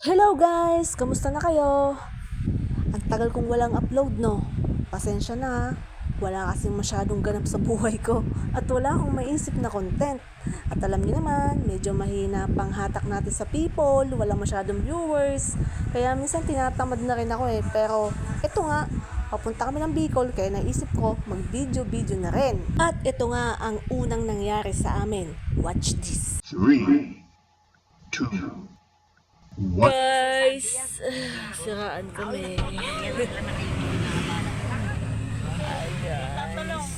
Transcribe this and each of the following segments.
Hello guys! Kamusta na kayo? Ang tagal kong walang upload no? Pasensya na. Wala kasing masyadong ganap sa buhay ko at wala akong maisip na content. At alam niyo naman, medyo mahina pang hatak natin sa people, wala masyadong viewers. Kaya minsan tinatamad na rin ako pero ito nga, papunta kami ng Bicol kaya naisip ko mag-video na rin. At ito nga ang unang nangyari sa amin. Watch this. 3, 2, What? Guys, siraan kami. Ay guys.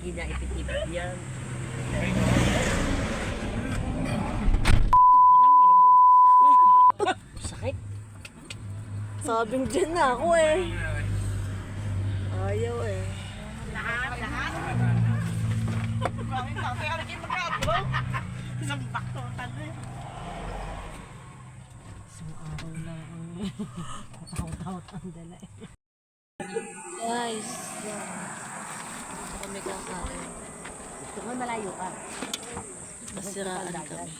Ginaipit-ipit yan. Sakit. Sabing dyan na ako Ayaw Lahat. Isang baktotan eh. Isang araw lang ang tawat ang dala eh. Guys, ito kami kakain. Gusto mo malayo ka. Masiraan kami.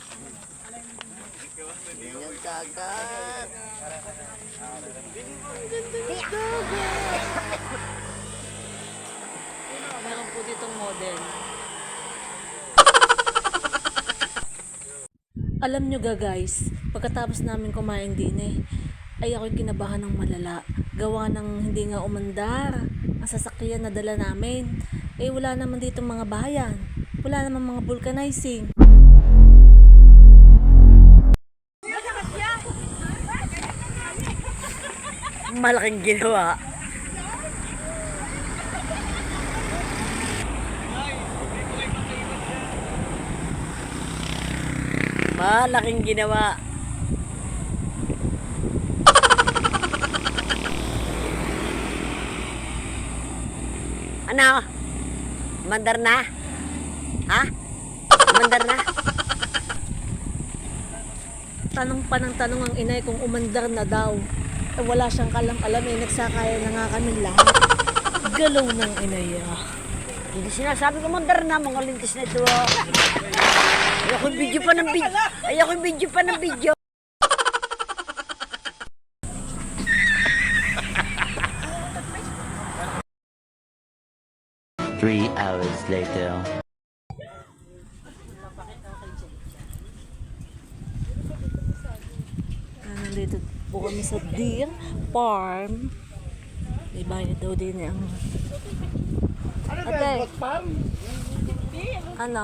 Yung dagat. Meron po ditong model. Alam nyo guys, pagkatapos namin kumain din ay ako'y kinabahan ng malala. Gawa ng hindi nga umandar ang sasakyan na dala namin. Wala naman dito mga bayan. Wala naman mga vulcanizing. Malaking ginawa. Malaking ginawa. Ano? Mandar na? Ha? Mandar na? Tanong pa ng tanong ang inay kung umandar na daw. Wala siyang kalam-alam nagsakaya na nga kami lahat. Galaw ng inay Hindi sinasabi ko mandar na, mga lintis na ito. Ayoko yung video pa ng video. Ayoko yung video pa ng video. Three hours later. Nandito po kami sa Deer Farm. May bayad daw din ang... Ate, ano?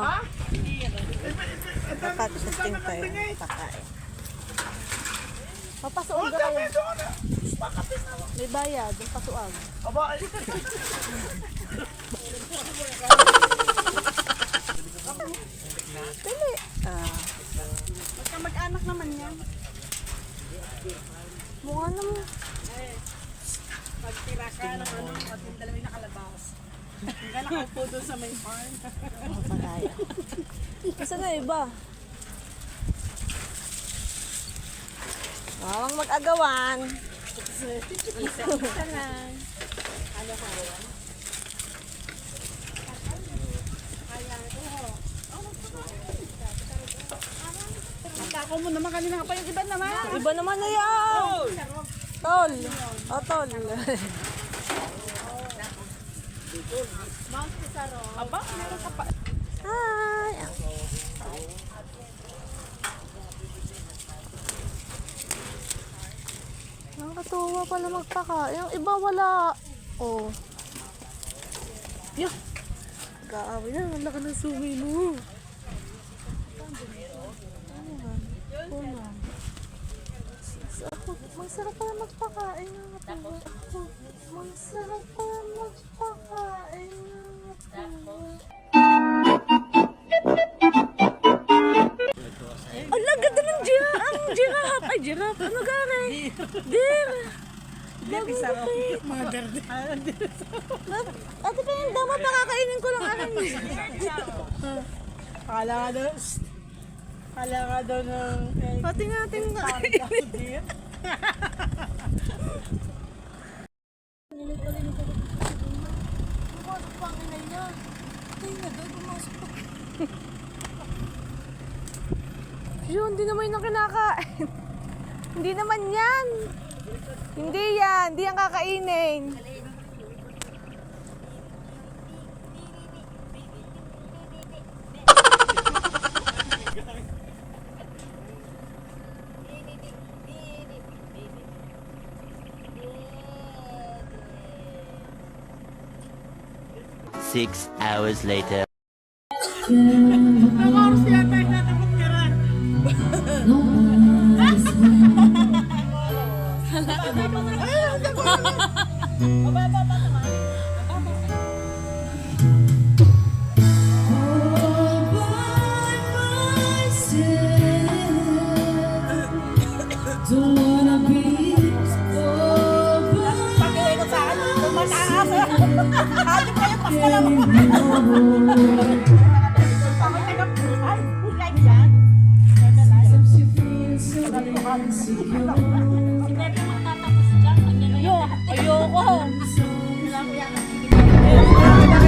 Nakakasting tayo. Pakain. Papasuog ka kayo. May bayad. Yung pasuag. Pili. Magka-mag-anak naman yan. Mukha naman. Pagtira ka ng ano, at yung dalawin na kalabas. Hanggang nakaupo doon sa may farm. Pagkaya. Kasi na iba. Wawang mag-agawan. Isa lang. Ano ka rin? Ako mo naman kanina pa yung iba naman. Iba naman na yan. Tol. O, tol. Mount Pizarro. Aba, meron ka pa. Hi. Nakakatuwa pala magpakain. Yung iba wala. Oh. Yo. Gaawin na. Wala ka ng sumi mo. Masarap pala magpakain. Masarap pala magpakain. Ala, ganda ng giraffe. Ay, giraffe. Ano gano'n? Deer. Bagong gupit. Mother. Ate pa yung damat, nakakainin ko lang akin. Kala nga daw ng... Pati natin na. Pumasok pa ang inay niya. Ay, nagay, pumasok pa. Yun, hindi naman yung kinakain. Hindi naman yan. Hindi yan. Hindi yan kakainin. Six hours later.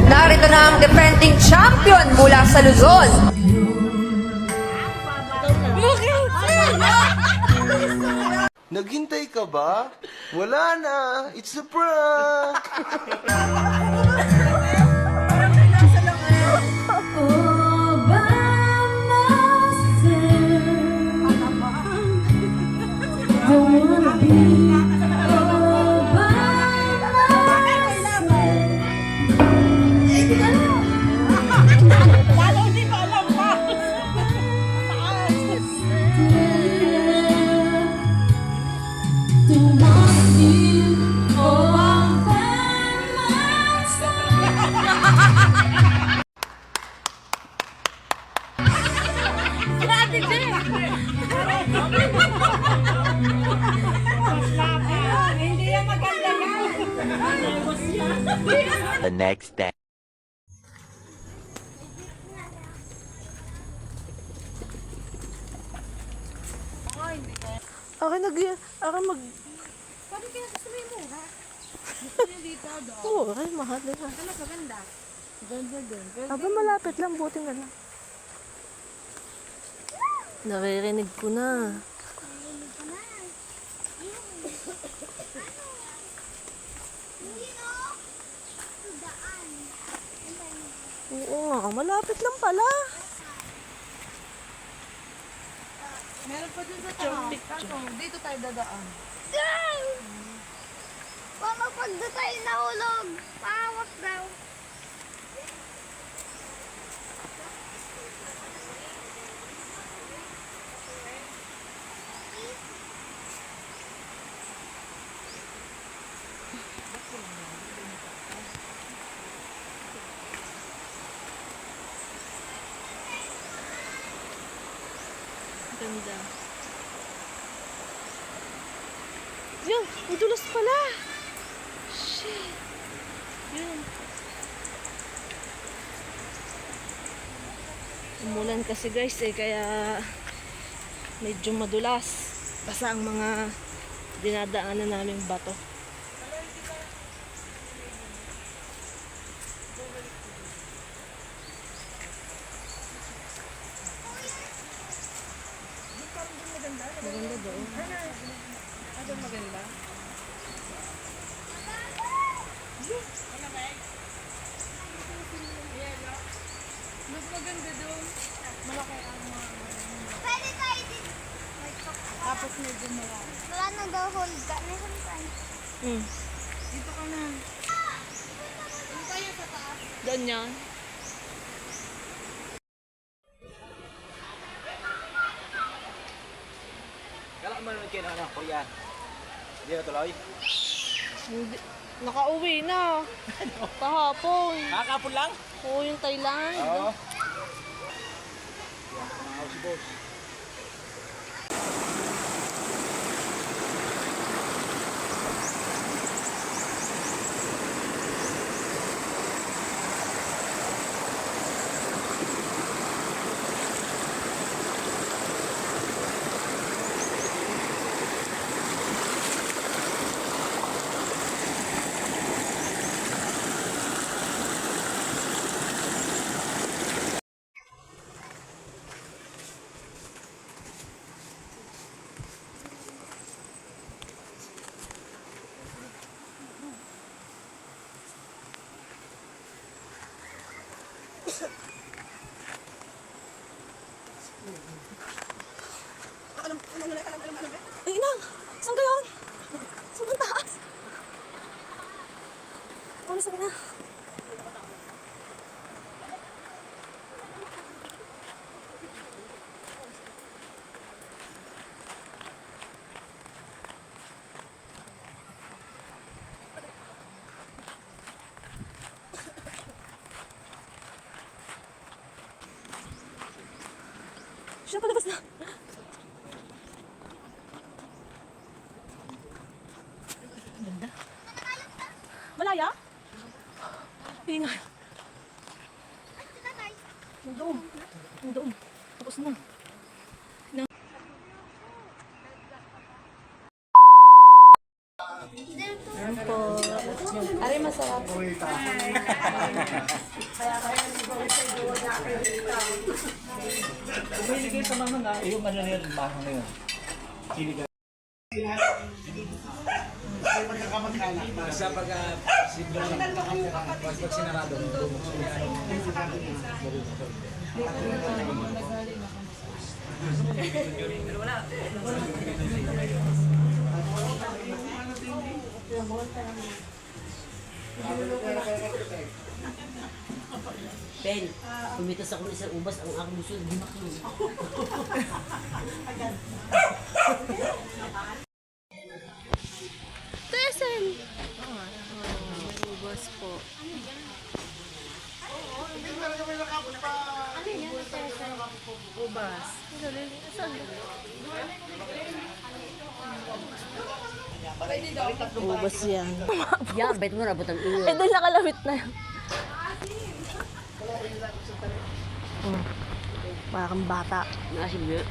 Narito na ang defending champion mula sa Luzon. Naghintay ka ba? Wala na. It's a prank. The next day. Akin mag... Sabi kaya gusto mo yung mura? Gusto niyo dito, doon? Oo, ay, mahal na. Ano ka ganda? Ganda din. Aba, malapit lang, buti na lang. Naririnig ko na. Oo nga, malapit lang pala. Meron pa dun sa taas. Dito tayo dadaan. Mama, pag doon tayo nahulog, pawak daw. Ganda. Yun, madulas pala. Shit. Yun. Umulan kasi guys kaya medyo madulas. Basta ang mga dinadaanan naming bato. Maganda doon. Ano maganda? Mas maganda doon. Malaki ang mga... Pwede tayo dito. Tapos medyo malaki. Wala nang daw hold ka. Meron tayo. Dito ka na. Doon yan. Kala mo naman kayo na Korea. Hindi na tuloy. Hindi. Nakauwi na. Kahapon. Kakapon lang? Oo, yung Thailand. Oo. Si boss. Siya palabas na. Ganda. Malaya? Hindi nga. Doon. Doon. Tapos na. Ayan po. Aray masarap. Bumili sa mga nga, yung ano na yun, mahang na yun. Basta pag pag sinarado, Ben, pumitas ako ng isang ubas, ang aking gusto, di makino. Tesen! Ubas po. Ubas. Ubas yan. Yan, bet mo nabot ang iyo. Eh, doon nakalawit na yun. Parang bata. Nakasim niya.